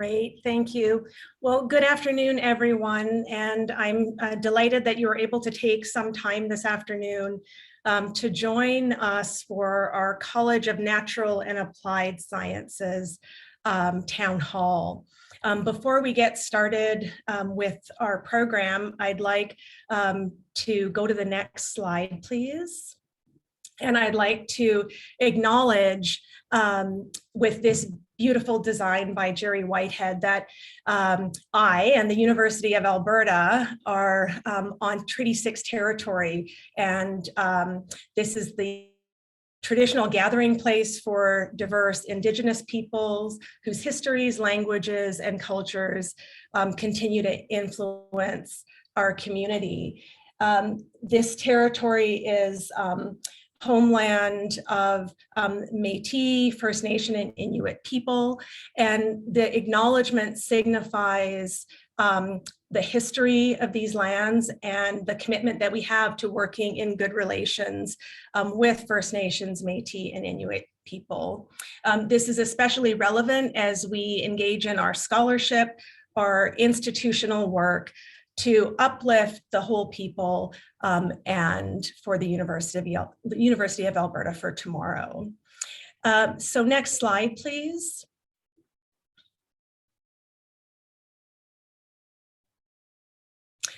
Great, thank you. Well, good afternoon, everyone. And I'm delighted that you were able to take some time this afternoon to join us for our College of Natural and Applied Sciences Town Hall. Before we get started with our program, I'd like to go to the next slide, please. And I'd like to acknowledge with this beautiful design by Jerry Whitehead that I and the University of Alberta are on Treaty 6 territory. And this is the traditional gathering place for diverse Indigenous peoples whose histories, languages, and cultures continue to influence our community. This territory is homeland of Métis, First Nation, and Inuit people. And the acknowledgement signifies the history of these lands and the commitment that we have to working in good relations with First Nations, Métis, and Inuit people. This is especially relevant as we engage in our scholarship, our institutional work, to uplift the whole people and for the University of Alberta for tomorrow. So next slide, please.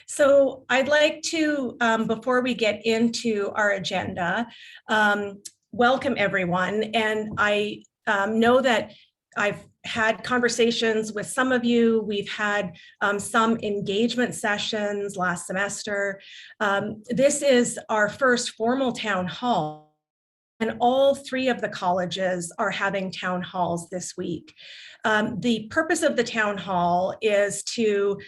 So I'd like to, before we get into our agenda, welcome everyone. And I know that I've had conversations with some of you. We've had some engagement sessions last semester. This is our first formal town hall, and all three of the colleges are having town halls this week. The purpose of the town hall is to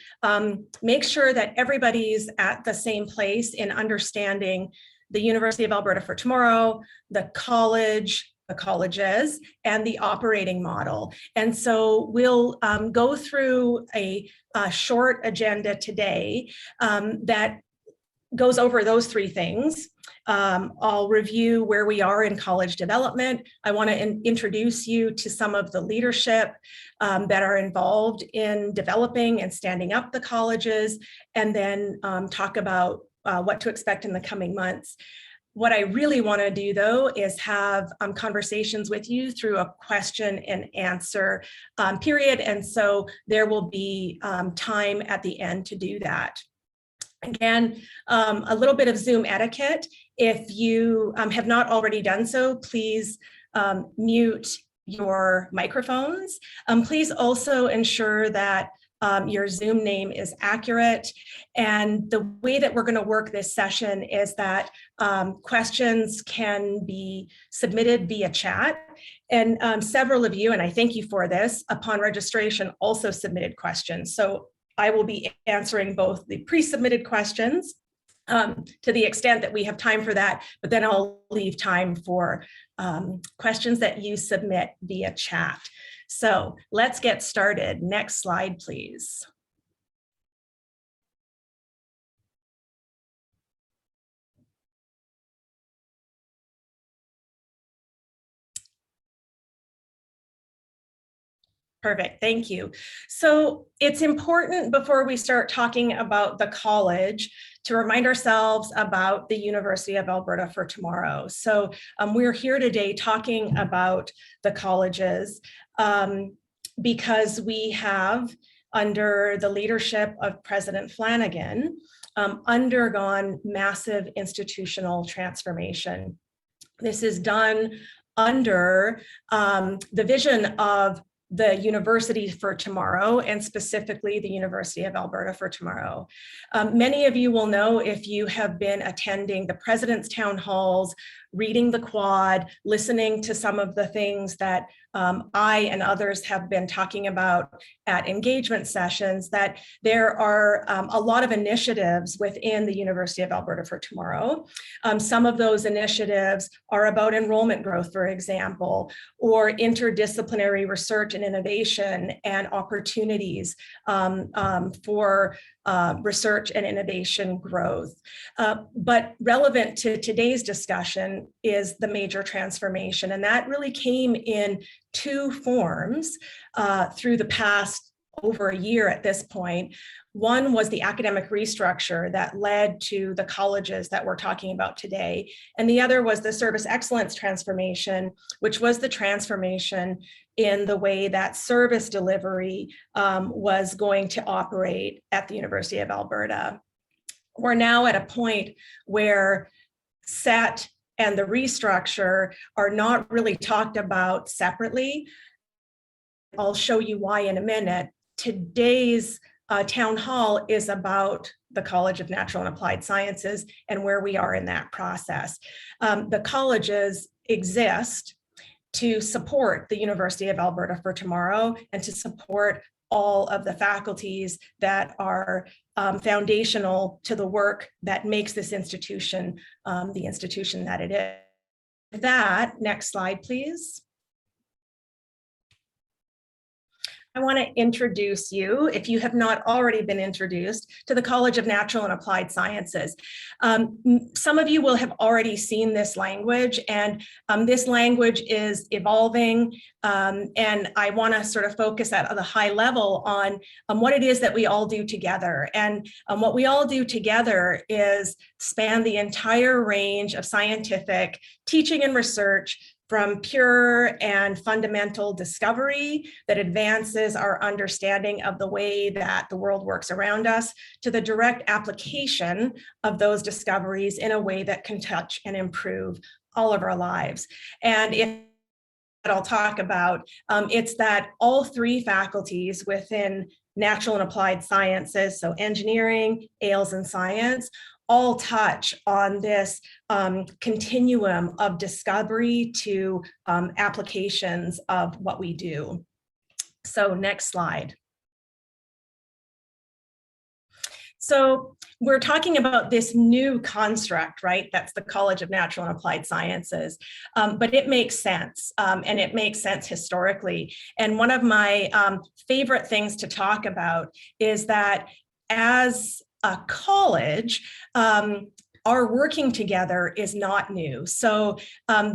make sure that everybody's at the same place in understanding the University of Alberta for tomorrow, the college, the colleges, and the operating model. And so we'll go through a short agenda today that goes over those three things. I'll review where we are in college development. I want to introduce you to some of the leadership that are involved in developing and standing up the colleges, and then talk about what to expect in the coming months. What I really want to do, though, is have conversations with you through a question and answer period. And so there will be time at the end to do that. Again, a little bit of Zoom etiquette. If you have not already done so, please mute your microphones. Please also ensure that your Zoom name is accurate. And the way that we're going to work this session is that questions can be submitted via chat. And several of you, and I thank you for this, upon registration also submitted questions. So I will be answering both the pre-submitted questions to the extent that we have time for that, but then I'll leave time for questions that you submit via chat. So let's get started. Next slide, please. Perfect, thank you. So it's important before we start talking about the college to remind ourselves about the University of Alberta for tomorrow. So we're here today talking about the colleges because we have, under the leadership of President Flanagan, undergone massive institutional transformation. This is done under the vision of the University for Tomorrow, and specifically the University of Alberta for Tomorrow. Many of you will know, if you have been attending the President's Town Halls, reading the quad, listening to some of the things that I and others have been talking about at engagement sessions, that there are a lot of initiatives within the University of Alberta for Tomorrow. Some of those initiatives are about enrollment growth, for example, or interdisciplinary research and innovation and opportunities for research and innovation growth. But relevant to today's discussion is the major transformation, and that really came in two forms through the past over a year at this point. One was the academic restructure that led to the colleges that we're talking about today. And the other was the service excellence transformation, which was the transformation in the way that service delivery was going to operate at the University of Alberta. We're now at a point where SET and the restructure are not really talked about separately. I'll show you why in a minute. Today's town hall is about the College of Natural and Applied Sciences and where we are in that process. The colleges exist to support the University of Alberta for tomorrow and to support all of the faculties that are foundational to the work that makes this institution the institution that it is. With that, next slide, please. I want to introduce you, if you have not already been introduced, to the College of Natural and Applied Sciences. Some of you will have already seen this language, and this language is evolving, and I want to sort of focus at the high level on what it is that we all do together. And what we all do together is span the entire range of scientific teaching and research, from pure and fundamental discovery that advances our understanding of the way that the world works around us, to the direct application of those discoveries in a way that can touch and improve all of our lives. And if I'll talk about, it's that all three faculties within natural and applied sciences, so engineering, AILS, and science, all touch on this continuum of discovery to applications of what we do. So next slide. So we're talking about this new construct, right? That's the College of Natural and Applied Sciences, but it makes sense, and it makes sense historically. And one of my favorite things to talk about is that as a college, our working together is not new. So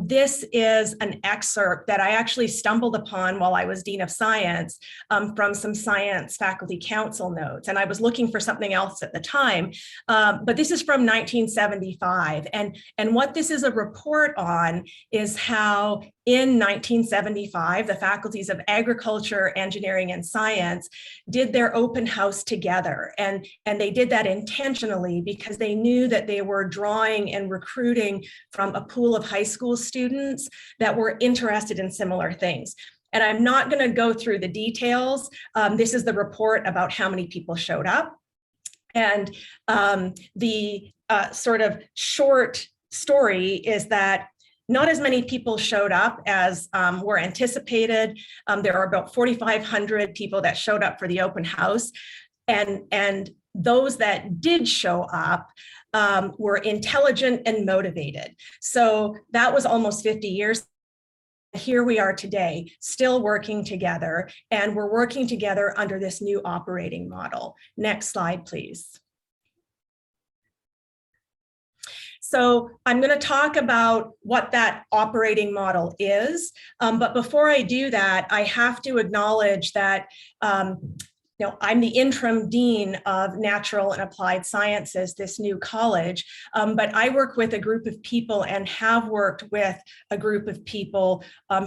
this is an excerpt that I actually stumbled upon while I was Dean of Science from some Science Faculty Council notes. And I was looking for something else at the time, but this is from 1975. And what this is a report on is how in 1975, the faculties of agriculture, engineering, and science did their open house together. And they did that intentionally because they knew that they were drawing and recruiting from a pool of high school students that were interested in similar things. And I'm not going to go through the details. This is the report about how many people showed up. And the sort of short story is that not as many people showed up as were anticipated. There are about 4,500 people that showed up for the open house. And those that did show up were intelligent and motivated. So that was almost 50 years. Here we are today, still working together, and we're working together under this new operating model. Next slide, please. So I'm going to talk about what that operating model is. But before I do that, I have to acknowledge that I'm the interim dean of natural and applied sciences, this new college, but I work with a group of people and have worked with a group of people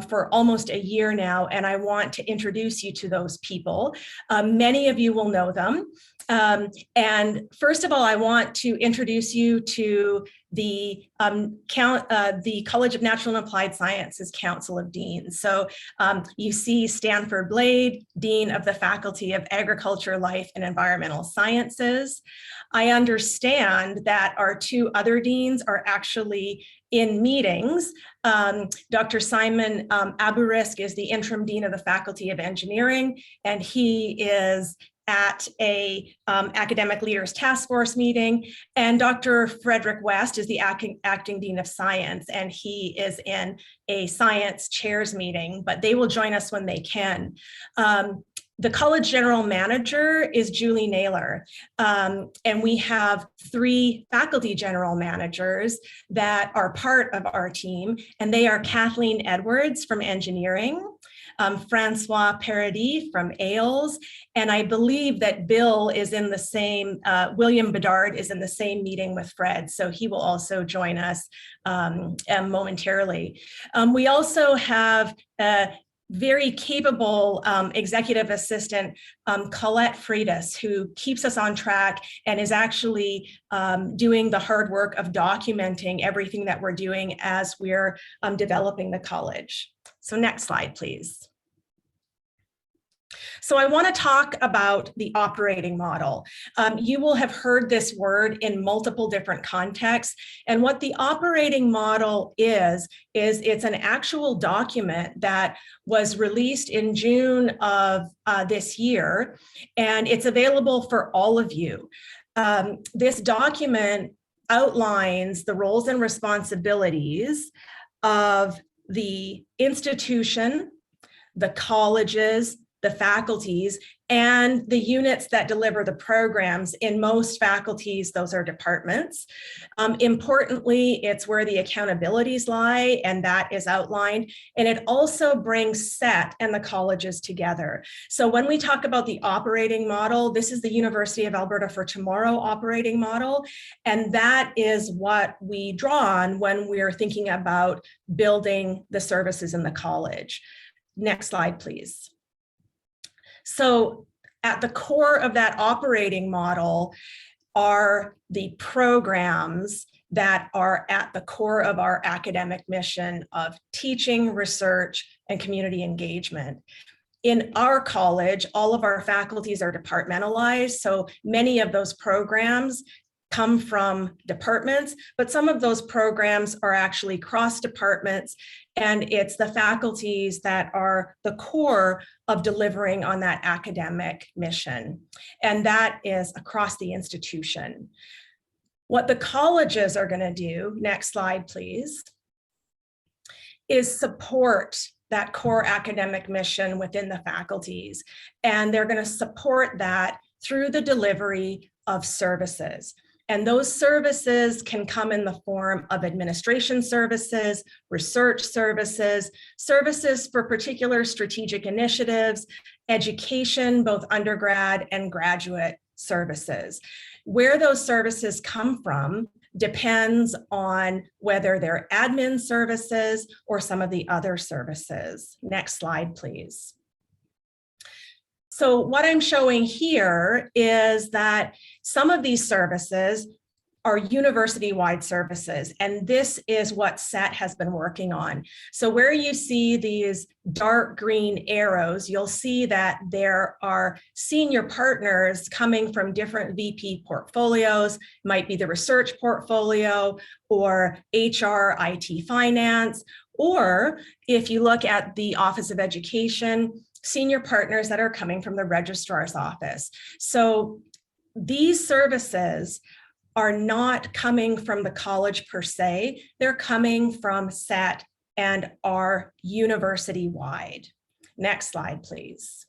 for almost a year now, and I want to introduce you to those people. Many of you will know them. And first of all, I want to introduce you to the College of Natural and Applied Sciences Council of Deans. So you see Stanford Blade, Dean of the Faculty of Agriculture, Life, and Environmental Sciences. I understand that our two other deans are actually in meetings. Dr. Simon Aburisk is the interim dean of the Faculty of Engineering, and he is at a academic leaders task force meeting, and Dr. Frederick West is the acting dean of science, and he is in a science chairs meeting, but they will join us when they can. The college general manager is Julie Naylor, and we have 3 faculty general managers that are part of our team, and they are Kathleen Edwards from engineering, Francois Paradis from Ailes, and I believe that Bill is in the same, William Bedard is in the same meeting with Fred, so he will also join us momentarily. We also have very capable executive assistant, Colette Freitas, who keeps us on track and is actually doing the hard work of documenting everything that we're doing as we're developing the college. So next slide, please. So I want to talk about the operating model. You will have heard this word in multiple different contexts. And what the operating model is it's an actual document that was released in June of this year, and it's available for all of you. This document outlines the roles and responsibilities of the institution, the colleges, the faculties, and the units that deliver the programs. In most faculties, those are departments. Importantly, it's where the accountabilities lie, and that is outlined. And it also brings SET and the colleges together. So when we talk about the operating model, this is the University of Alberta for Tomorrow operating model. And that is what we draw on when we're thinking about building the services in the college. Next slide, please. So at the core of that operating model are the programs that are at the core of our academic mission of teaching, research, and community engagement. In our college, all of our faculties are departmentalized, so many of those programs come from departments, but some of those programs are actually cross departments, and it's the faculties that are the core of delivering on that academic mission. And that is across the institution. What the colleges are going to do, next slide, please, is support that core academic mission within the faculties. And they're going to support that through the delivery of services. And those services can come in the form of administration services, research services, services for particular strategic initiatives, education, both undergrad and graduate services. Where those services come from depends on whether they're admin services or some of the other services. Next slide, please. So what I'm showing here is that some of these services are university-wide services, and this is what SET has been working on. So where you see these dark green arrows, you'll see that there are senior partners coming from different VP portfolios, might be the research portfolio or HR, IT, finance, or if you look at the Office of Education, senior partners that are coming from the registrar's office. So these services are not coming from the college per se, they're coming from SET and are university-wide. Next slide, please.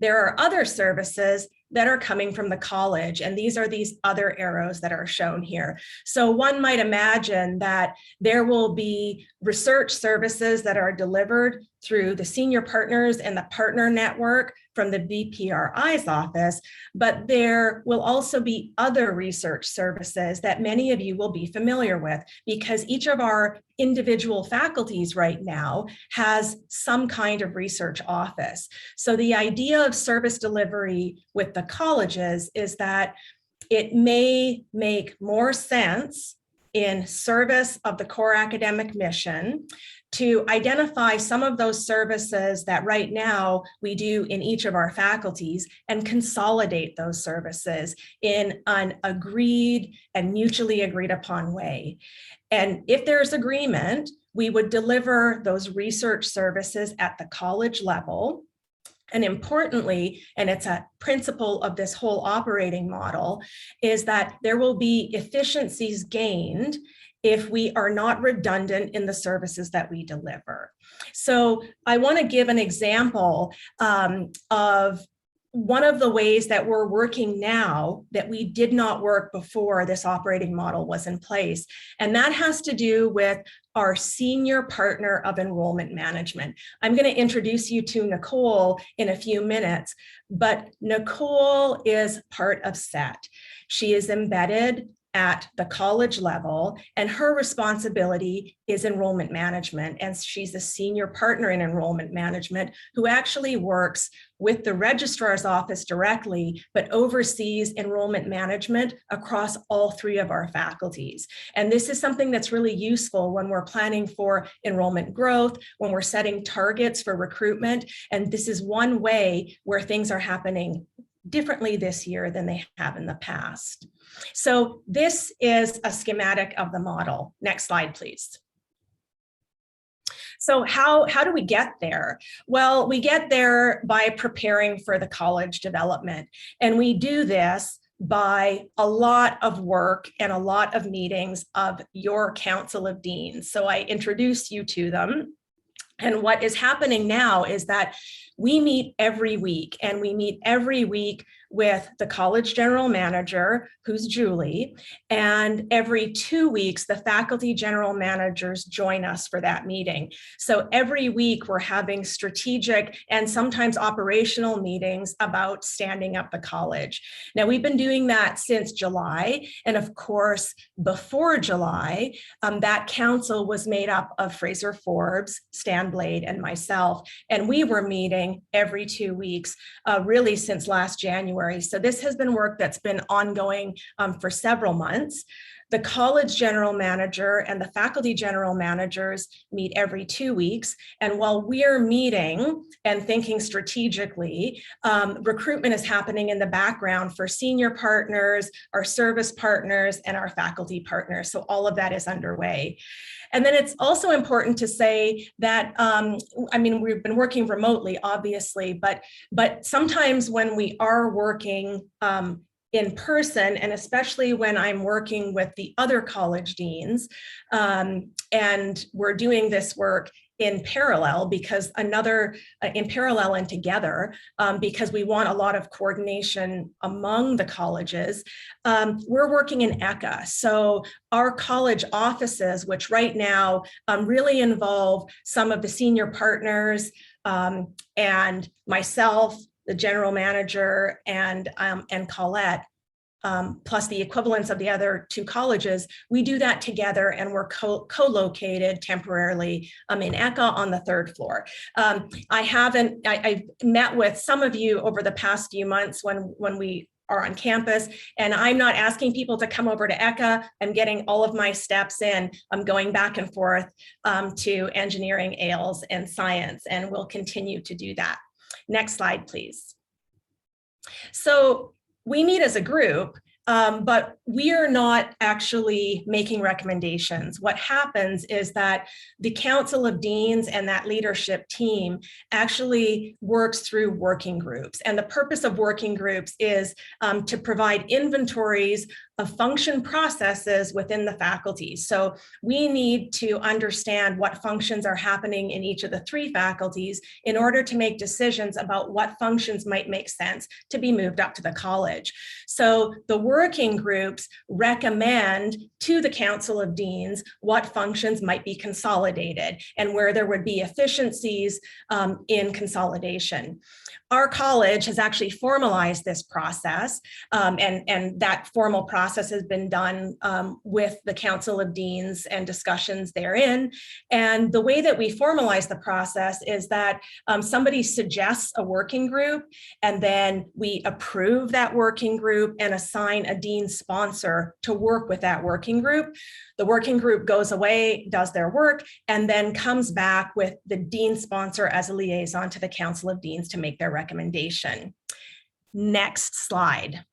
There are other services that are coming from the college, and these are these other arrows that are shown here. So one might imagine that there will be research services that are delivered through the senior partners and the partner network from the BPRI's office, but there will also be other research services that many of you will be familiar with, because each of our individual faculties right now has some kind of research office. So the idea of service delivery with the colleges is that it may make more sense in service of the core academic mission to identify some of those services that right now we do in each of our faculties and consolidate those services in an agreed and mutually agreed upon way. And if there's agreement, we would deliver those research services at the college level. And importantly, and it's a principle of this whole operating model, is that there will be efficiencies gained if we are not redundant in the services that we deliver. So I want to give an example of one of the ways that we're working now that we did not work before this operating model was in place. And that has to do with our senior partner of enrollment management. I'm going to introduce you to Nicole in a few minutes, but Nicole is part of SET. She is embedded at the college level, and her responsibility is enrollment management. And she's a senior partner in enrollment management who actually works with the registrar's office directly, but oversees enrollment management across all three of our faculties. And this is something that's really useful when we're planning for enrollment growth, when we're setting targets for recruitment. And this is one way where things are happening differently this year than they have in the past. So this is a schematic of the model. Next slide, please. So how do we get there? Well, we get there by preparing for the college development. And we do this by a lot of work and a lot of meetings of your Council of Deans. So I introduced you to them. And what is happening now is that we meet every week, and we meet every week with the college general manager, who's Julie, and every 2 weeks, the faculty general managers join us for that meeting. So every week we're having strategic and sometimes operational meetings about standing up the college. Now, we've been doing that since July. And of course, before July, that council was made up of Fraser Forbes, Stan Blade, and myself. And we were meeting every 2 weeks, really since last January. So this has been work that's been ongoing for several months. The college general manager and the faculty general managers meet every 2 weeks. And while we're meeting and thinking strategically, recruitment is happening in the background for senior partners, our service partners, and our faculty partners. So all of that is underway. And then it's also important to say that, I mean, we've been working remotely, obviously, but sometimes when we are working in person, and especially when I'm working with the other college deans, and we're doing this work in parallel because in parallel and together, because we want a lot of coordination among the colleges, we're working in ECHA. So our college offices, which right now really involve some of the senior partners and myself, the general manager, and Colette, plus the equivalents of the other two colleges, we do that together, and we're co-located temporarily in ECHA on the 3rd floor. I've met with some of you over the past few months when we are on campus, and I'm not asking people to come over to ECHA. I'm getting all of my steps in. I'm going back and forth to engineering, AILS, and science, and we'll continue to do that. Next slide, please. So we meet as a group, but we are not actually making recommendations. What happens is that the Council of Deans and that leadership team actually works through working groups. And the purpose of working groups is to provide inventories of function processes within the faculty. So we need to understand what functions are happening in each of the 3 faculties in order to make decisions about what functions might make sense to be moved up to the college. So the working groups recommend to the Council of Deans what functions might be consolidated and where there would be efficiencies in consolidation. Our college has actually formalized this process, and that formal process has been done with the Council of Deans and discussions therein. And the way that we formalize the process is that somebody suggests a working group, and then we approve that working group and assign a dean sponsor to work with that working group. The working group goes away, does their work, and then comes back with the dean sponsor as a liaison to the Council of Deans to make their recommendation. Next slide.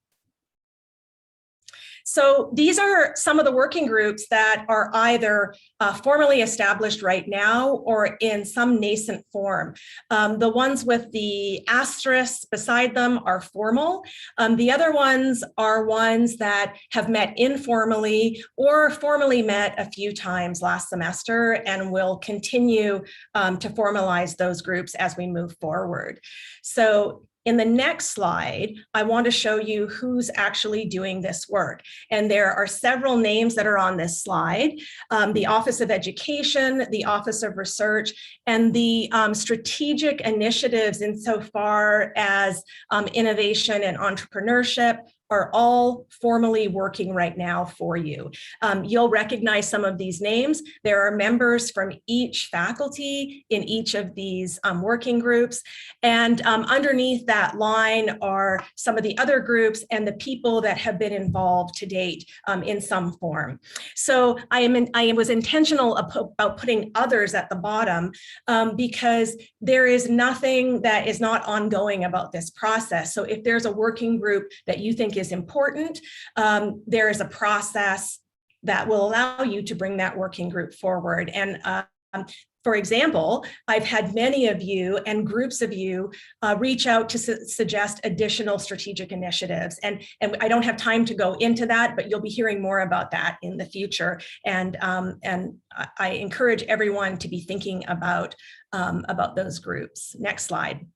So these are some of the working groups that are either formally established right now or in some nascent form. The ones with the asterisks beside them are formal. The other ones are ones that have met informally or formally met a few times last semester and will continue to formalize those groups as we move forward. So in the next slide, I want to show you who's actually doing this work. And there are several names that are on this slide: the Office of Education, the Office of Research, and the strategic initiatives insofar as innovation and entrepreneurship are all formally working right now for you. You'll recognize some of these names. There are members from each faculty in each of these working groups. And underneath that line are some of the other groups and the people that have been involved to date in some form. So I was intentional about putting others at the bottom because there is nothing that is not ongoing about this process. So if there's a working group that you think is important, there is a process that will allow you to bring that working group forward. And for example, I've had many of you and groups of you reach out to suggest additional strategic initiatives. And I don't have time to go into that, but you'll be hearing more about that in the future. And I encourage everyone to be thinking about those groups. Next slide.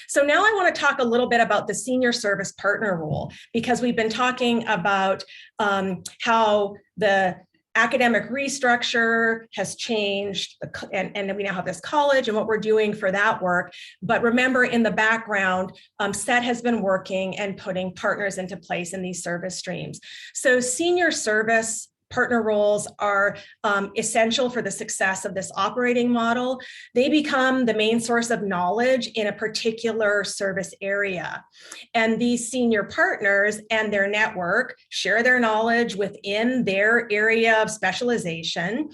So now I want to talk a little bit about the senior service partner role, because we've been talking about how the academic restructure has changed, and we now have this college and what we're doing for that work. But remember, in the background, SET has been working and putting partners into place in these service streams. So senior service partner roles are essential for the success of this operating model. They become the main source of knowledge in a particular service area. And these senior partners and their network share their knowledge within their area of specialization.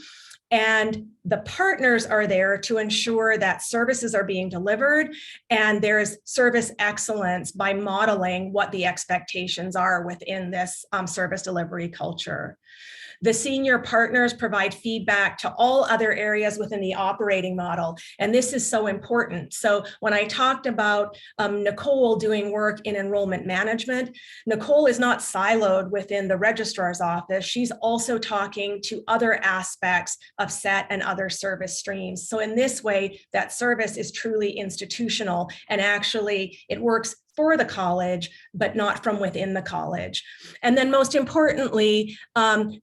And the partners are there to ensure that services are being delivered and there's service excellence by modeling what the expectations are within this service delivery culture. The senior partners provide feedback to all other areas within the operating model, and this is so important. So when I talked about Nicole doing work in enrollment management, Nicole is not siloed within the registrar's office. She's also talking to other aspects of SET and other service streams. So in this way, that service is truly institutional, and actually it works for the college, but not from within the college. And then most importantly,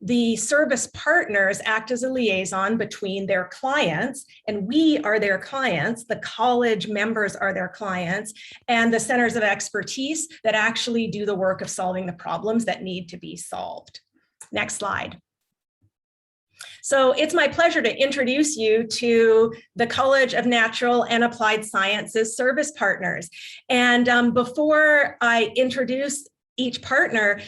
the service partners act as a liaison between their clients, and we are their clients, the college members are their clients, and the centers of expertise that actually do the work of solving the problems that need to be solved. Next slide. So it's my pleasure to introduce you to the College of Natural and Applied Sciences Service Partners. And before I introduce each partner,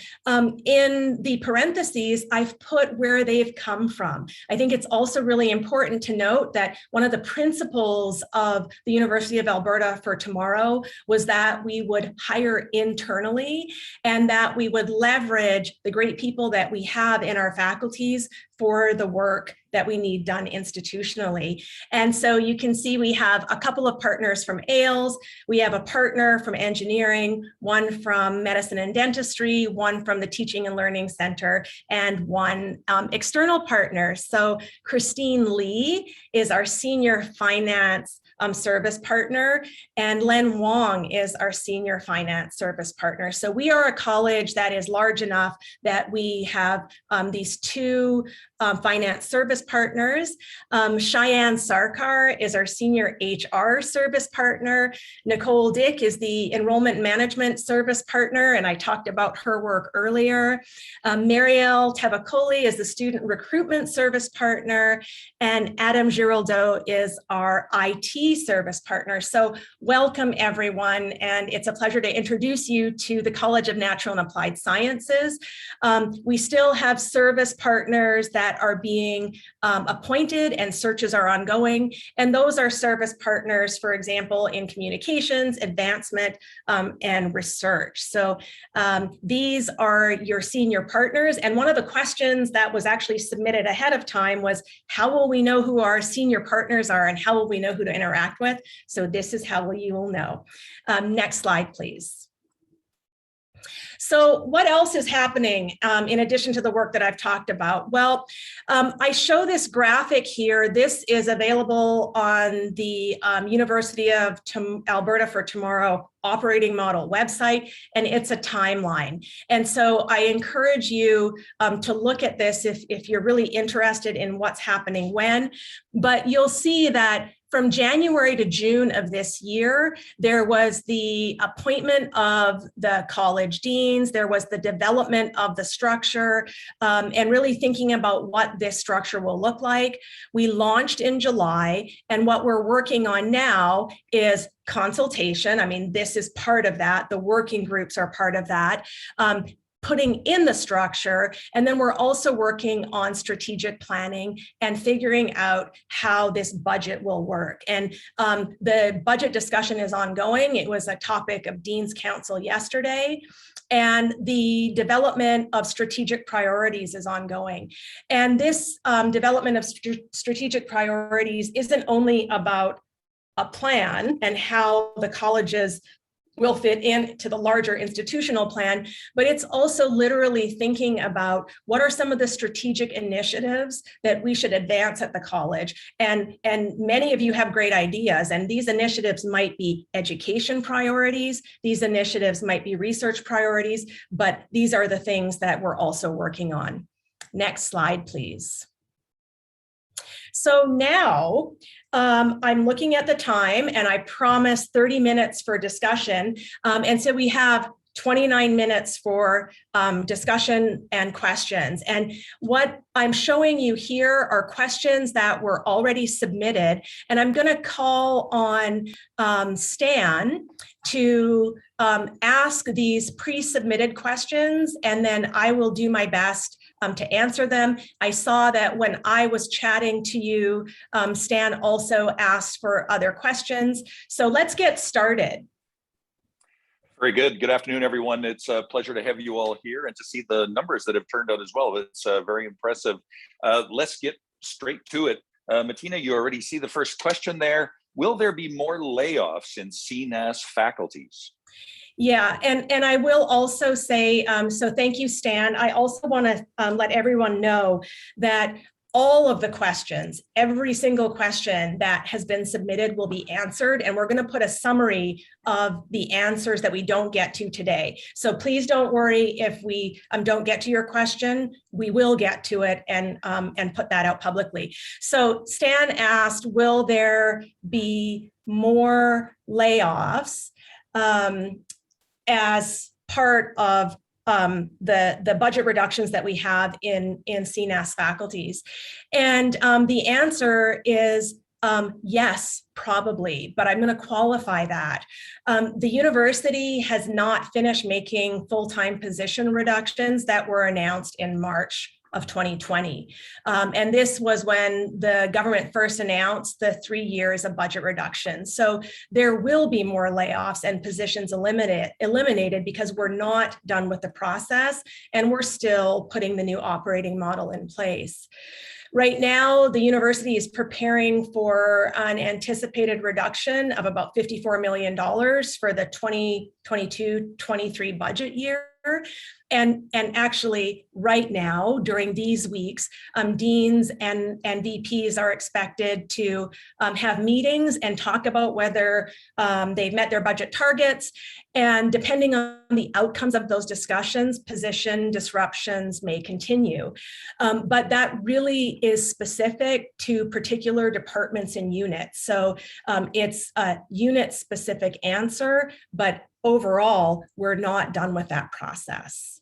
in the parentheses, I've put where they've come from. I think it's also really important to note that one of the principles of the University of Alberta for Tomorrow was that we would hire internally and that we would leverage the great people that we have in our faculties for the work that we need done institutionally. And so you can see we have a couple of partners from AILS, we have a partner from engineering, one from medicine and dentistry, one from the Teaching and Learning Center, and one external partner. So Christine Lee is our senior finance service partner, and Len Wong is our senior finance service partner. So we are a college that is large enough that we have these two finance service partners. Cheyenne Sarkar is our senior HR service partner. Nicole Dick is the enrollment management service partner, and I talked about her work earlier. Marielle Tevakoli is the student recruitment service partner, and Adam Giraldo is our IT key service partners. So welcome everyone, and it's a pleasure to introduce you to the College of Natural and Applied Sciences. We still have service partners that are being appointed and searches are ongoing, and those are service partners, for example, in communications, advancement, and research. So these are your senior partners, and one of the questions that was actually submitted ahead of time was, how will we know who our senior partners are and how will we know who to interact with? So this is how you will know. Next slide, please. So what else is happening in addition to the work that I've talked about? Well, I show this graphic here. This is available on the University of Alberta for Tomorrow operating model website, and it's a timeline. And so I encourage you to look at this if you're really interested in what's happening when, but you'll see that from January to June of this year, there was the appointment of the college deans, there was the development of the structure, and really thinking about what this structure will look like. We launched in July, and what we're working on now is consultation. I mean, this is part of that. The working groups are part of that. Putting in the structure, and then we're also working on strategic planning and figuring out how this budget will work. And the budget discussion is ongoing. It was a topic of Dean's Council yesterday, and the development of strategic priorities is ongoing. And this development of strategic priorities isn't only about a plan and how the colleges will fit into the larger institutional plan, but it's also literally thinking about what are some of the strategic initiatives that we should advance at the college. And many of you have great ideas, and these initiatives might be education priorities, these initiatives might be research priorities, but these are the things that we're also working on. Next slide, please. So now I'm looking at the time, and I promised 30 minutes for discussion. And so we have 29 minutes for discussion and questions. And what I'm showing you here are questions that were already submitted. And I'm going to call on Stan to ask these pre-submitted questions, and then I will do my best to answer them. I saw that when I was chatting to you, Stan also asked for other questions. So let's get started. Very good. Good afternoon, everyone. It's a pleasure to have you all here and to see the numbers that have turned out as well. It's very impressive. Let's get straight to it. Martina, you already see the first question there. Will there be more layoffs in CNAS faculties? Yeah, and I will also say, so thank you, Stan. I also want to let everyone know that all of the questions, every single question that has been submitted will be answered, and we're going to put a summary of the answers that we don't get to today. So please don't worry if we don't get to your question. We will get to it and put that out publicly. So Stan asked, will there be more layoffs as part of the budget reductions that we have in CNAS faculties? And the answer is yes, probably, but I'm going to qualify that. The university has not finished making full-time position reductions that were announced in March of 2020. And this was when the government first announced the 3 years of budget reduction. So there will be more layoffs and positions eliminated because we're not done with the process and we're still putting the new operating model in place. Right now, the university is preparing for an anticipated reduction of about $54 million for the 2022-23 budget year. And actually right now, during these weeks, deans and VPs are expected to have meetings and talk about whether they've met their budget targets. And depending on the outcomes of those discussions, position disruptions may continue. But that really is specific to particular departments and units. So it's a unit-specific answer, but overall, we're not done with that process.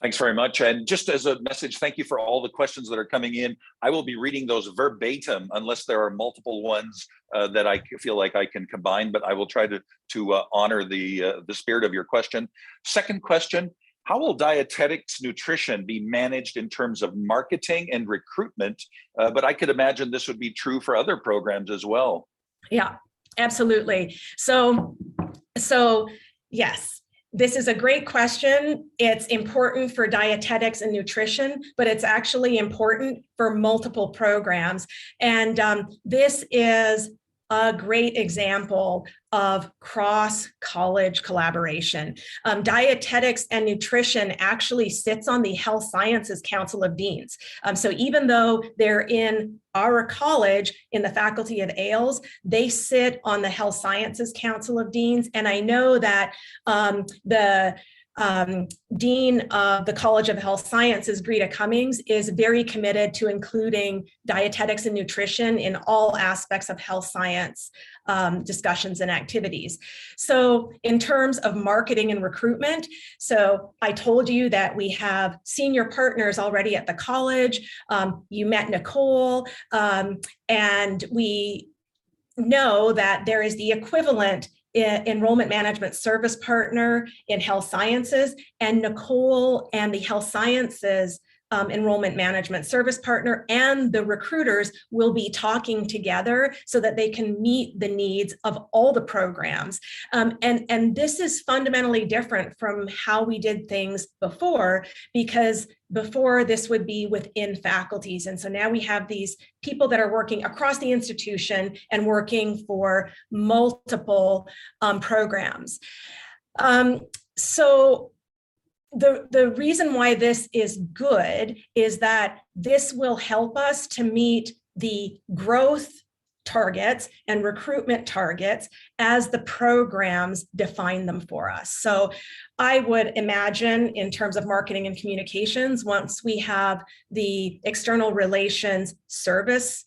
Thanks very much. And just as a message, thank you for all the questions that are coming in. I will be reading those verbatim unless there are multiple ones that I feel like I can combine, but I will try to honor the spirit of your question. Second question, how will dietetics nutrition be managed in terms of marketing and recruitment? But I could imagine this would be true for other programs as well. Yeah, absolutely. So yes. This is a great question. It's important for dietetics and nutrition, but it's actually important for multiple programs. And this is a great example of cross-college collaboration. Dietetics and nutrition actually sits on the Health Sciences Council of Deans. So even though they're in our college in the Faculty of AILS, they sit on the Health Sciences Council of Deans. And I know that the Dean of the College of Health Sciences, Greta Cummings, is very committed to including dietetics and nutrition in all aspects of health science discussions and activities. So in terms of marketing and recruitment, so I told you that we have senior partners already at the college. You met Nicole, and we know that there is the equivalent enrollment management service partner in health sciences, and Nicole and the health sciences enrollment management service partner and the recruiters will be talking together so that they can meet the needs of all the programs. And this is fundamentally different from how we did things before, because before this would be within faculties. And so now we have these people that are working across the institution and working for multiple programs. So the reason why this is good is that this will help us to meet the growth targets and recruitment targets as the programs define them for us. So I would imagine in terms of marketing and communications, once we have the external relations service,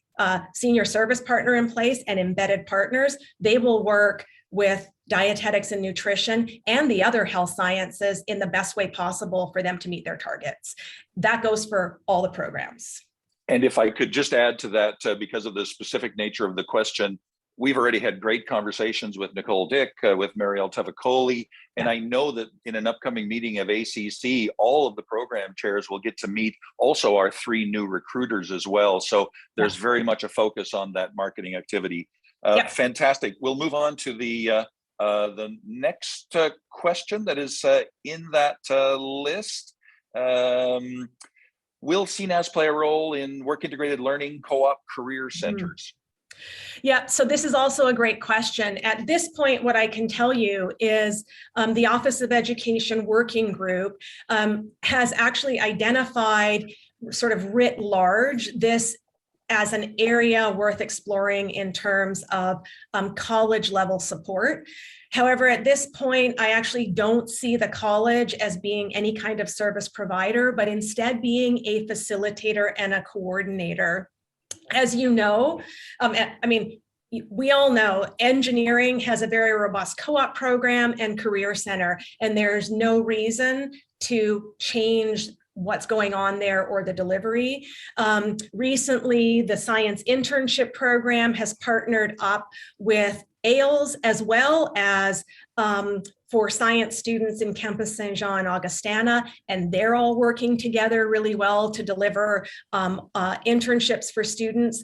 senior service partner in place and embedded partners, they will work with dietetics and nutrition and the other health sciences in the best way possible for them to meet their targets. That goes for all the programs. And if I could just add to that, because of the specific nature of the question, we've already had great conversations with Nicole Dick, with Marielle Tavicoli, and I know that in an upcoming meeting of ACC, all of the program chairs will get to meet also our 3 new recruiters as well. So there's very much a focus on that marketing activity. Fantastic. We'll move on to the next question that is in that list. Will CNAS play a role in work integrated learning co-op career centers? Yeah, so this is also a great question. At this point, what I can tell you is the Office of Education Working Group has actually identified, sort of writ large, this as an area worth exploring in terms of college level support. However, at this point, I actually don't see the college as being any kind of service provider, but instead being a facilitator and a coordinator. As you know, I mean, we all know engineering has a very robust co-op program and career center, and there's no reason to change what's going on there or the delivery. Recently, the science internship program has partnered up with AILS as well as for science students in Campus Saint-Jean and Augustana, and they're all working together really well to deliver internships for students.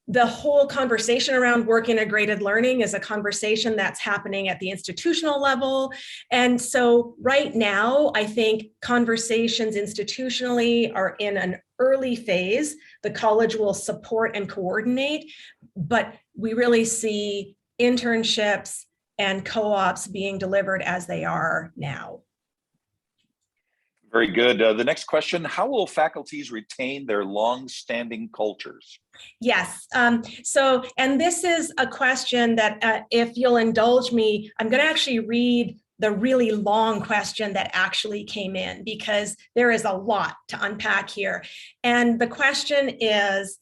The whole conversation around work integrated learning is a conversation that's happening at the institutional level. And so right now, I think conversations institutionally are in an early phase. The college will support and coordinate, but we really see internships and co-ops being delivered as they are now. Very good. The next question, how will faculties retain their long-standing cultures? Yes. And this is a question that, if you'll indulge me, I'm going to actually read the really long question that actually came in, because there is a lot to unpack here. And the question is,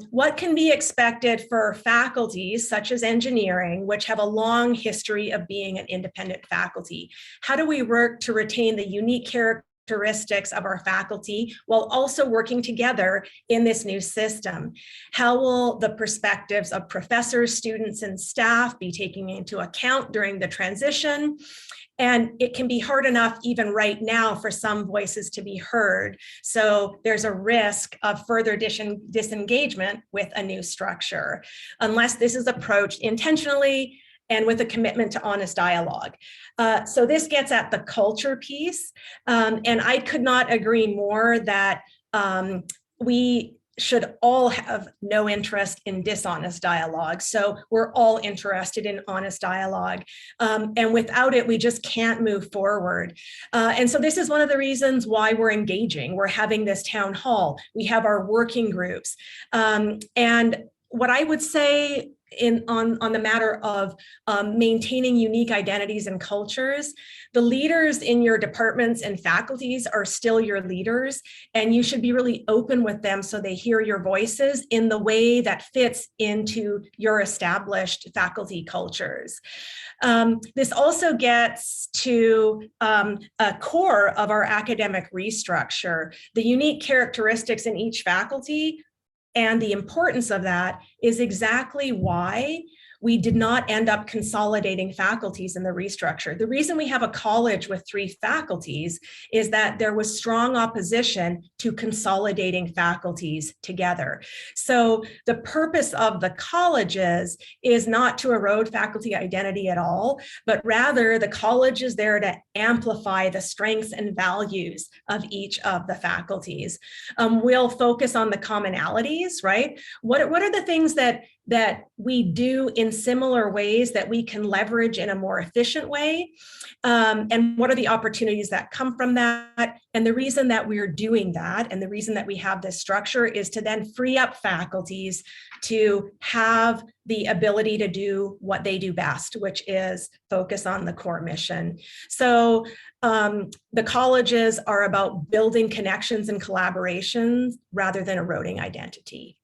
what can be expected for faculties such as engineering, which have a long history of being an independent faculty? How do we work to retain the unique characteristics characteristics of our faculty while also working together in this new system? How will the perspectives of professors, students, and staff be taken into account during the transition? And it can be hard enough even right now for some voices to be heard. So there's a risk of further disengagement with a new structure, unless this is approached intentionally and with a commitment to honest dialogue. So this gets at the culture piece. And I could not agree more that we should all have no interest in dishonest dialogue. So we're all interested in honest dialogue. And without it, we just can't move forward. And so this is one of the reasons why we're engaging. We're having this town hall. We have our working groups. And what I would say on the matter of maintaining unique identities and cultures, the leaders in your departments and faculties are still your leaders, and you should be really open with them so they hear your voices in the way that fits into your established faculty cultures. This also gets to a core of our academic restructure. The unique characteristics in each faculty and the importance of that is exactly why we did not end up consolidating faculties in the restructure. The reason we have a college with 3 faculties is that there was strong opposition to consolidating faculties together. So the purpose of the colleges is not to erode faculty identity at all, but rather the college is there to amplify the strengths and values of each of the faculties. We'll focus on the commonalities, right? What are the things that we do in similar ways that we can leverage in a more efficient way? And what are the opportunities that come from that? And the reason that we're doing that, and the reason that we have this structure, is to then free up faculties to have the ability to do what they do best, which is focus on the core mission. So the colleges are about building connections and collaborations rather than eroding identity.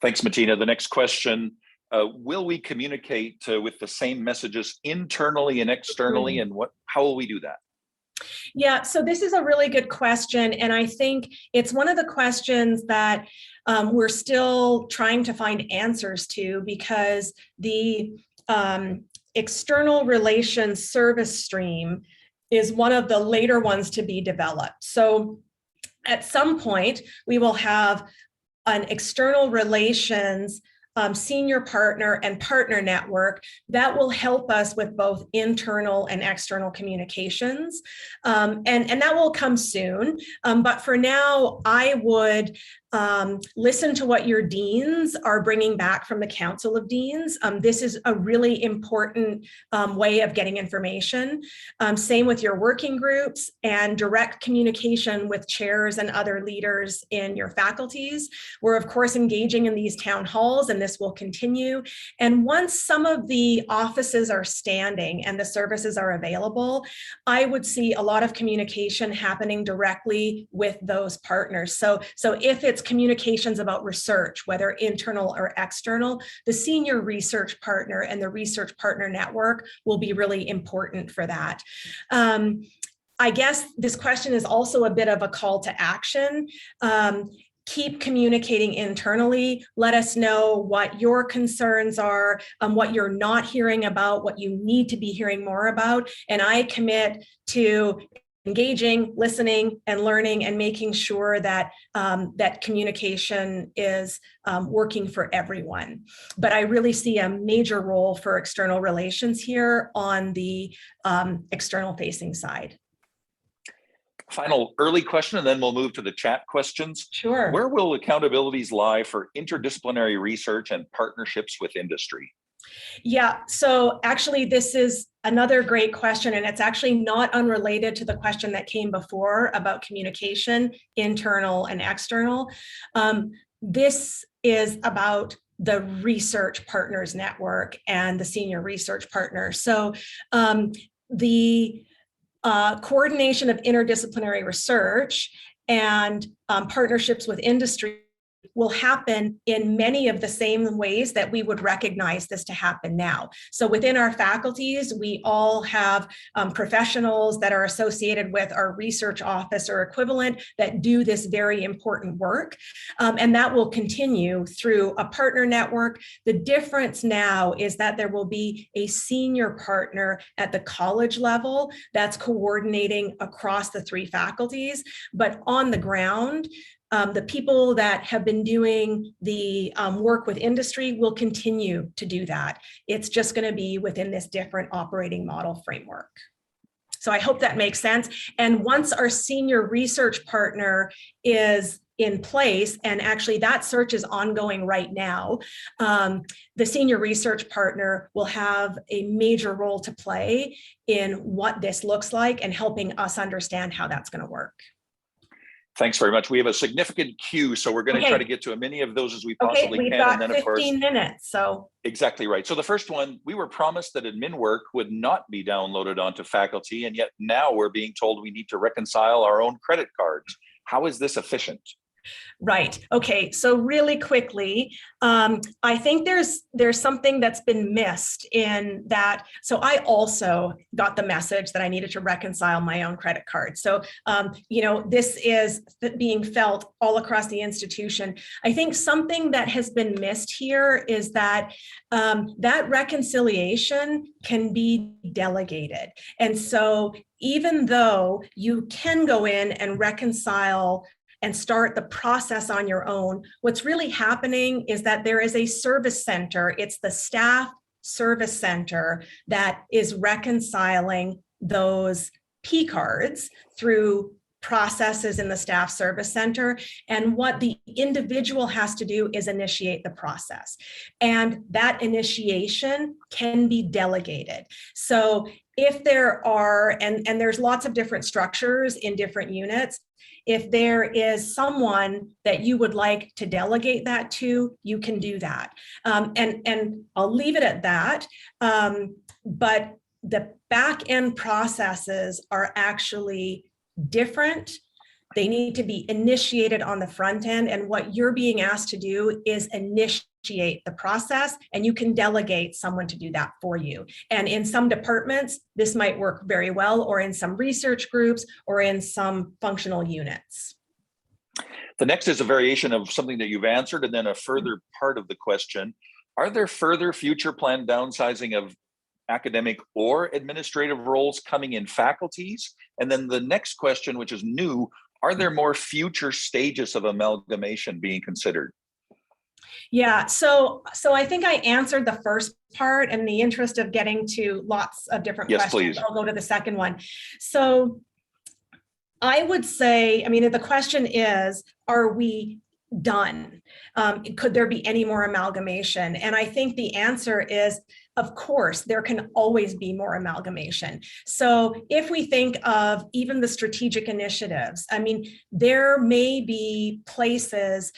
Thanks, Martina. The next question, will we communicate with the same messages internally and externally, and how will we do that? Yeah, so this is a really good question. And I think it's one of the questions that we're still trying to find answers to, because the external relations service stream is one of the later ones to be developed. So at some point, we will have an external relations senior partner and partner network that will help us with both internal and external communications. And that will come soon. But for now, I would listen to what your deans are bringing back from the Council of Deans. This is a really important way of getting information. Same with your working groups and direct communication with chairs and other leaders in your faculties. We're of course engaging in these town halls, and this will continue. And once some of the offices are standing and the services are available, I would see a lot of communication happening directly with those partners. So if it's communications about research, whether internal or external, the senior research partner and the research partner network will be really important for that. I guess this question is also a bit of a call to action. Keep communicating internally. Let us know what your concerns are, what you're not hearing about, what you need to be hearing more about. And I commit to engaging, listening, and learning, and making sure that that communication is working for everyone. But I really see a major role for external relations here on the external facing side. Final early question, and then we'll move to the chat questions. Sure. Where will accountabilities lie for interdisciplinary research and partnerships with industry? Yeah, so actually this is another great question, and it's actually not unrelated to the question that came before about communication, internal and external. This is about the research partners network and the senior research partners. So the coordination of interdisciplinary research and partnerships with industry will happen in many of the same ways that we would recognize this to happen now. So within our faculties, we all have professionals that are associated with our research office or equivalent that do this very important work. And that will continue through a partner network. The difference now is that there will be a senior partner at the college level that's coordinating across the 3 faculties, but on the ground, the people that have been doing the work with industry will continue to do that. It's just going to be within this different operating model framework. So I hope that makes sense. And once our senior research partner is in place, and actually that search is ongoing right now, the senior research partner will have a major role to play in what this looks like and helping us understand how that's going to work. Thanks very much. We have a significant queue, so we're going to try to get to as many of those as we possibly we've can. got And then, 15 of course, minutes. So exactly right. So the first one, we were promised that admin work would not be downloaded onto faculty, and yet now we're being told we need to reconcile our own credit cards. How is this efficient? Right. Okay. So really quickly, I think there's something that's been missed in that. So I also got the message that I needed to reconcile my own credit card. So, this is being felt all across the institution. I think something that has been missed here is that that reconciliation can be delegated. And so even though you can go in and reconcile and start the process on your own, what's really happening is that there is a service center. It's the staff service center that is reconciling those P cards through processes in the staff service center. And what the individual has to do is initiate the process. And that initiation can be delegated. So if there are, and there's lots of different structures in different units, if there is someone that you would like to delegate that to, you can do that. And I'll leave it at that. But the back end processes are actually different. They need to be initiated on the front end. And what you're being asked to do is initiate the process, and you can delegate someone to do that for you. And in some departments, this might work very well, or in some research groups, or in some functional units. The next is a variation of something that you've answered, and then a further part of the question. Are there further future planned downsizing of academic or administrative roles coming in faculties? And then the next question, which is new, are there more future stages of amalgamation being considered? Yeah, so I think I answered the first part. In the interest of getting to lots of different questions, please. I'll go to the second one. So I would say, the question is, are we done? Could there be any more amalgamation? And I think the answer is, of course, there can always be more amalgamation. So if we think of even the strategic initiatives, there may be places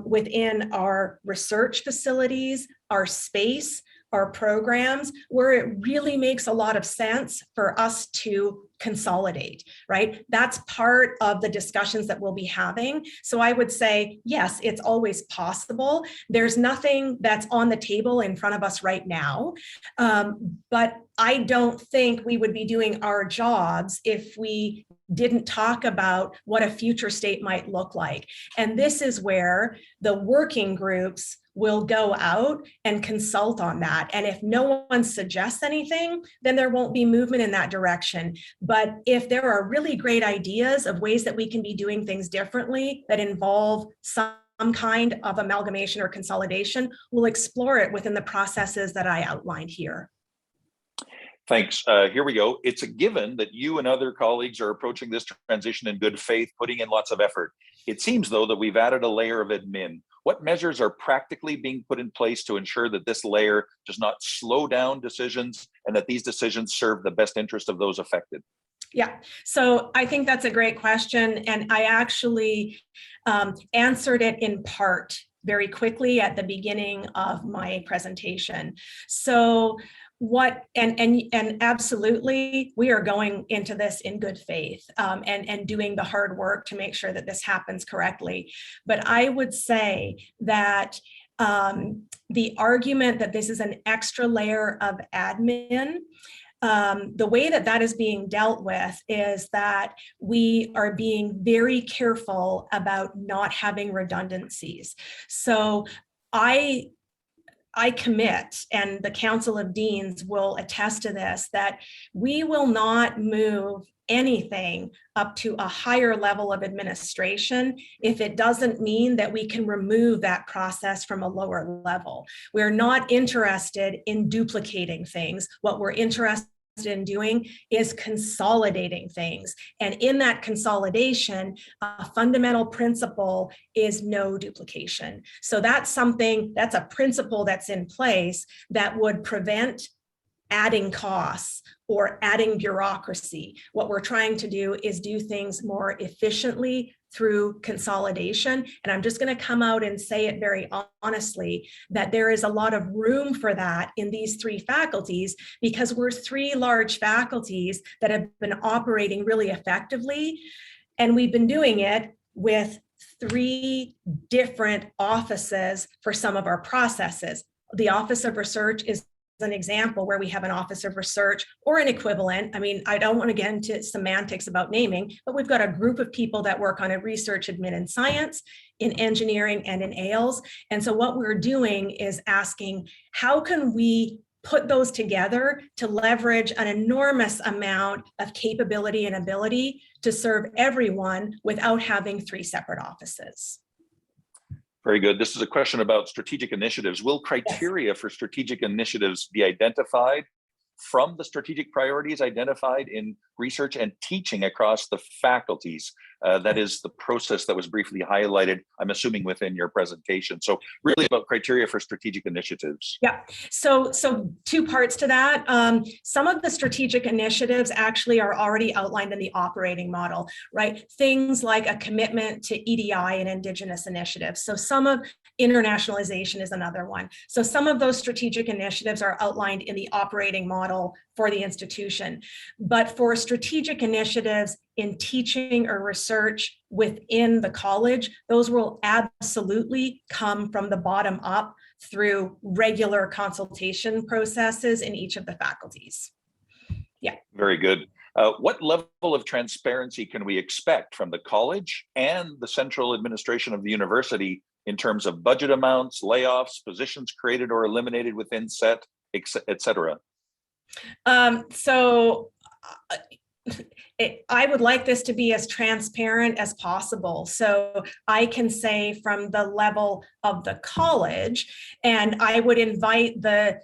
within our research facilities, our space, our programs, where it really makes a lot of sense for us to consolidate, right? That's part of the discussions that we'll be having. So I would say, yes, it's always possible. There's nothing that's on the table in front of us right now. But I don't think we would be doing our jobs if we didn't talk about what a future state might look like. And this is where the working groups will go out and consult on that. And if no one suggests anything, then there won't be movement in that direction. But if there are really great ideas of ways that we can be doing things differently that involve some kind of amalgamation or consolidation, we'll explore it within the processes that I outlined here. Thanks. Here we go. It's a given that you and other colleagues are approaching this transition in good faith, putting in lots of effort. It seems, though, that we've added a layer of admin. What measures are practically being put in place to ensure that this layer does not slow down decisions and that these decisions serve the best interest of those affected? Yeah, so I think that's a great question. And I actually answered it in part very quickly at the beginning of my presentation. So and absolutely, we are going into this in good faith, and doing the hard work to make sure that this happens correctly. But I would say that the argument that this is an extra layer of admin, the way that that is being dealt with is that we are being very careful about not having redundancies. So I commit, and the Council of Deans will attest to this, that we will not move anything up to a higher level of administration if it doesn't mean that we can remove that process from a lower level. We're not interested in duplicating things. What we're interested in doing is consolidating things. And in that consolidation, a fundamental principle is no duplication. So that's a principle that's in place that would prevent adding costs or adding bureaucracy. What we're trying to do is do things more efficiently through consolidation. And I'm just going to come out and say it very honestly, that there is a lot of room for that in these three faculties, because we're three large faculties that have been operating really effectively. And we've been doing it with three different offices for some of our processes. The Office of Research is an example where we have an Office of Research or an equivalent. I mean, I don't want to get into semantics about naming, but we've got a group of people that work on a research admin in science, in engineering, and in AILS. And so what we're doing is asking, how can we put those together to leverage an enormous amount of capability and ability to serve everyone without having three separate offices? Very good. This is a question about strategic initiatives. Will criteria for strategic initiatives be identified from the strategic priorities identified in research and teaching across the faculties? That is the process that was briefly highlighted, I'm assuming, within your presentation. So really about criteria for strategic initiatives. Yeah, so two parts to that. Some of the strategic initiatives actually are already outlined in the operating model, right? Things like a commitment to EDI and Indigenous initiatives. So some of internationalization is another one. So some of those strategic initiatives are outlined in the operating model for the institution. But for strategic initiatives in teaching or research within the college, those will absolutely come from the bottom up through regular consultation processes in each of the faculties. Yeah. Very good. What level of transparency can we expect from the college and the central administration of the university in terms of budget amounts, layoffs, positions created or eliminated within SET, et cetera? I would like this to be as transparent as possible. So I can say from the level of the college, and I would invite the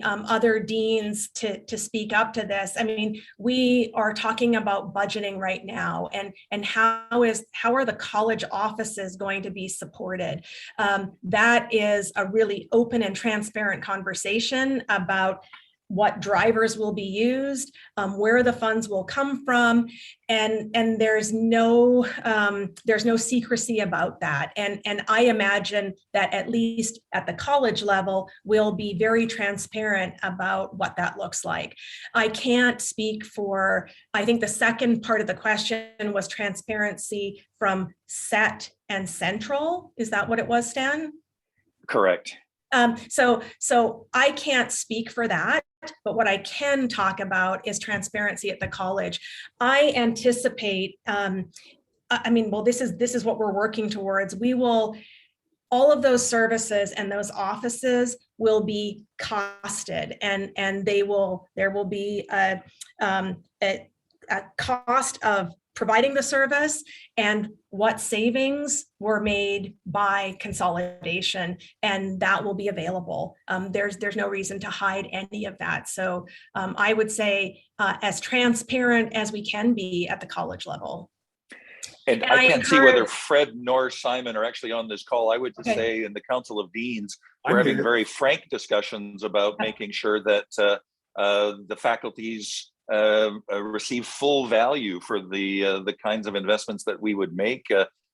other deans to speak up to this. I mean, we are talking about budgeting right now, and how are the college offices going to be supported? That is a really open and transparent conversation about what drivers will be used, where the funds will come from, and there's no secrecy about that. And I imagine that at least at the college level, we'll be very transparent about what that looks like. I can't speak for, I think the second part of the question was transparency from SET and Central. Is that what it was, Stan? Correct. So I can't speak for that, but what I can talk about is transparency at the college. I anticipate, this is what we're working towards. All of those services and those offices will be costed, and there will be a cost of providing the service and what savings were made by consolidation, and that will be available. There's no reason to hide any of that. So I would say as transparent as we can be at the college level. And I can't see whether Fred nor Simon are actually on this call. I would just say in the Council of Deans, we're having very frank discussions about making sure that the faculties receive full value for the kinds of investments that we would make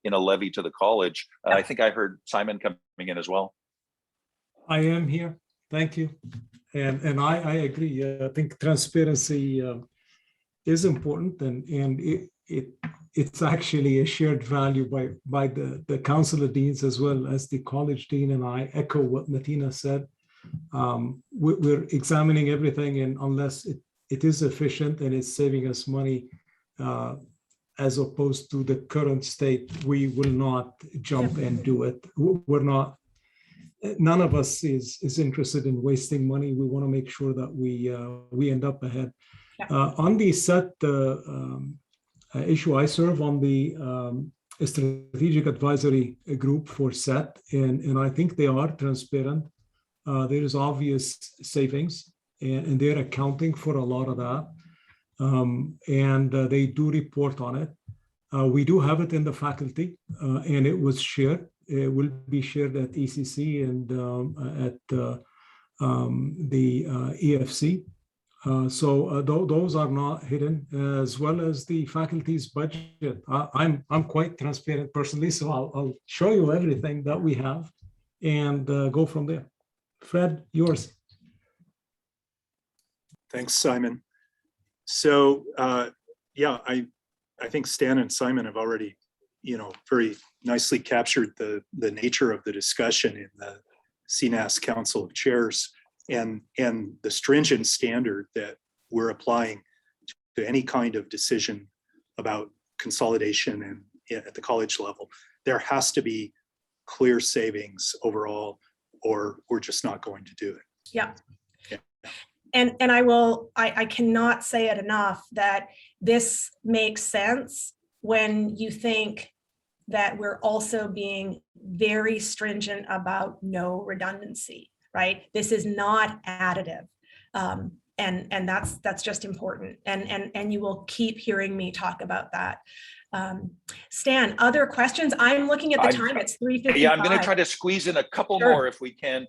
in a levy to the college. I think I heard Simon coming in as well. I am here. Thank you. and I agree. I think transparency is important, and it's actually a shared value by the council of deans as well as the college dean. And I echo what Martina said. We're examining everything, and unless it is efficient and it's saving us money, as opposed to the current state, we will not jump and do it. We're not. None of us is interested in wasting money. We want to make sure that we end up ahead. Yeah. On the SET issue, I serve on the strategic advisory group for SET, and I think they are transparent. There is obvious savings, and they're accounting for a lot of that. And they do report on it. We do have it in the faculty, and it was shared. It will be shared at ECC and at the EFC. So those are not hidden, as well as the faculty's budget. I'm quite transparent personally, so I'll show you everything that we have and go from there. Fred, yours. Thanks, Simon. So yeah, I think Stan and Simon have already, very nicely captured the nature of the discussion in the CNAS Council of Chairs and the stringent standard that we're applying to any kind of decision about consolidation and at the college level. There has to be clear savings overall, or we're just not going to do it. Yeah. And I cannot say it enough that this makes sense when you think that we're also being very stringent about no redundancy, right? This is not additive. And that's just important. And you will keep hearing me talk about that. Stan, other questions? I'm looking at the time, it's 3:55. Yeah, I'm going to try to squeeze in a couple more if we can.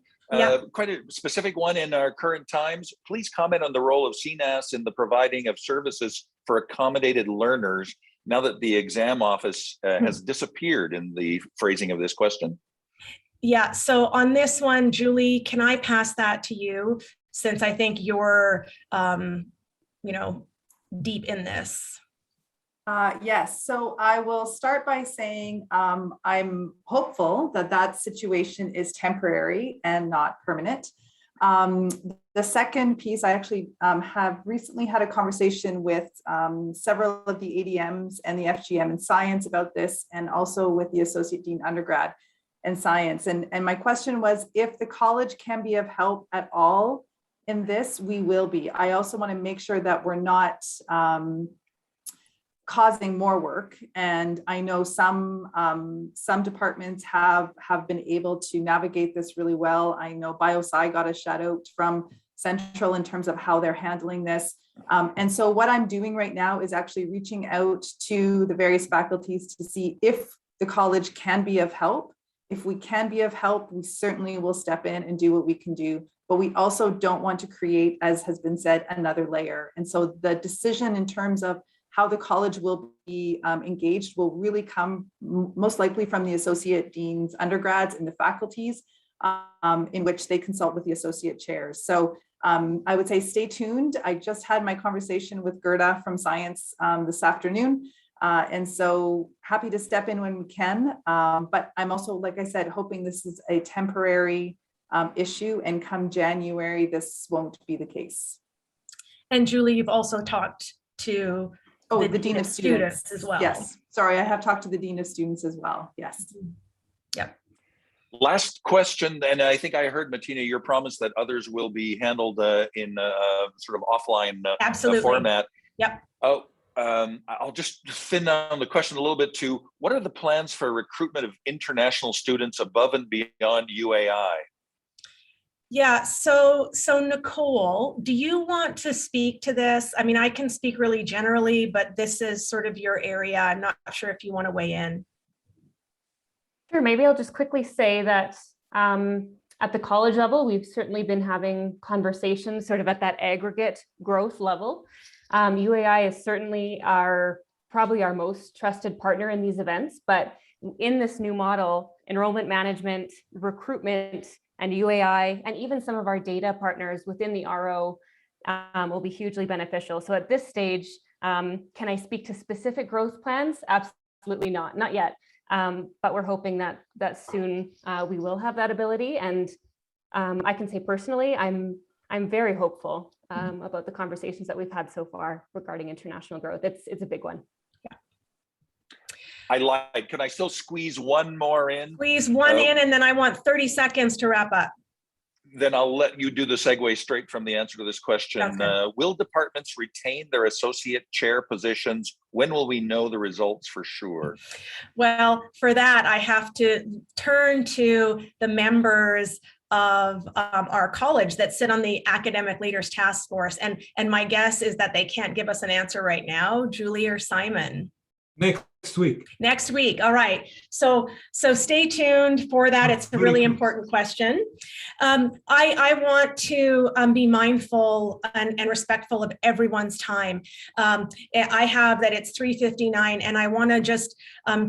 Quite a specific one in our current times. Please comment on the role of CNAS in the providing of services for accommodated learners now that the exam office has disappeared in the phrasing of this question. Yeah, so on this one, Julie, can I pass that to you, since I think you're, deep in this? Yes, so I will start by saying I'm hopeful that situation is temporary and not permanent. The second piece, I actually have recently had a conversation with several of the ADMs and the FGM in science about this, and also with the Associate Dean Undergrad in science. And my question was, if the college can be of help at all in this, we will be. I also want to make sure that we're not causing more work. And I know some departments have been able to navigate this really well. I know BioSci got a shout out from Central in terms of how they're handling this. And so what I'm doing right now is actually reaching out to the various faculties to see if the college can be of help. If we can be of help, we certainly will step in and do what we can do. But we also don't want to create, as has been said, another layer. And so the decision in terms of how the college will be engaged will really come most likely from the associate deans, undergrads, and the faculties in which they consult with the associate chairs. So I would say stay tuned. I just had my conversation with Gerda from science this afternoon. And so happy to step in when we can. But I'm also, like I said, hoping this is a temporary issue, and come January, this won't be the case. And Julie, you've also talked to the Dean of Students as well. Yes, sorry, I have talked to the Dean of Students as well, yes. Yep. Last question, and I think I heard, Martina, your promise that others will be handled in sort of offline format. Yep. I'll just thin down the question a little bit to, what are the plans for recruitment of international students above and beyond UAI? Yeah, so Nicole, do you want to speak to this? I mean, I can speak really generally, but this is sort of your area. I'm not sure if you want to weigh in. Sure, maybe I'll just quickly say that at the college level, we've certainly been having conversations sort of at that aggregate growth level. UAI is certainly probably our most trusted partner in these events, but in this new model, enrollment management, recruitment and UAI, and even some of our data partners within the RO will be hugely beneficial. So at this stage, can I speak to specific growth plans? Absolutely not yet. But we're hoping that soon we will have that ability. And I can say personally, I'm very hopeful about the conversations that we've had so far regarding international growth. It's a big one. Can I still squeeze one more in? Squeeze one in, and then I want 30 seconds to wrap up. Then I'll let you do the segue straight from the answer to this question. Will departments retain their associate chair positions? When will we know the results for sure? Well, for that, I have to turn to the members of our college that sit on the Academic Leaders Task Force. And my guess is that they can't give us an answer right now. Julie or Simon? Next week. Next week. All right. So stay tuned for that. It's a really important question. I want to be mindful and respectful of everyone's time. I have that it's 3:59, and I want to just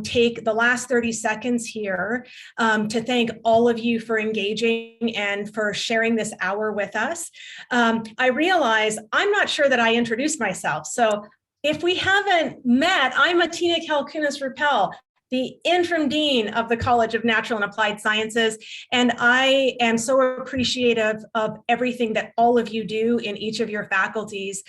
take the last 30 seconds here to thank all of you for engaging and for sharing this hour with us. I realize I'm not sure that I introduced myself. So if we haven't met, I'm Atina Kalkunas-Rappel, the interim dean of the College of Natural and Applied Sciences. And I am so appreciative of everything that all of you do in each of your faculties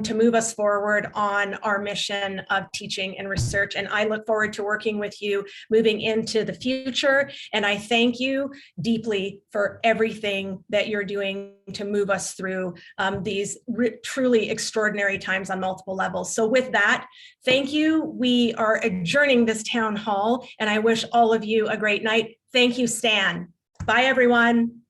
to move us forward on our mission of teaching and research. And I look forward to working with you moving into the future. And I thank you deeply for everything that you're doing to move us through these truly extraordinary times on multiple levels. So with that, thank you. We are adjourning this town hall, and I wish all of you a great night. Thank you, Stan. Bye, everyone.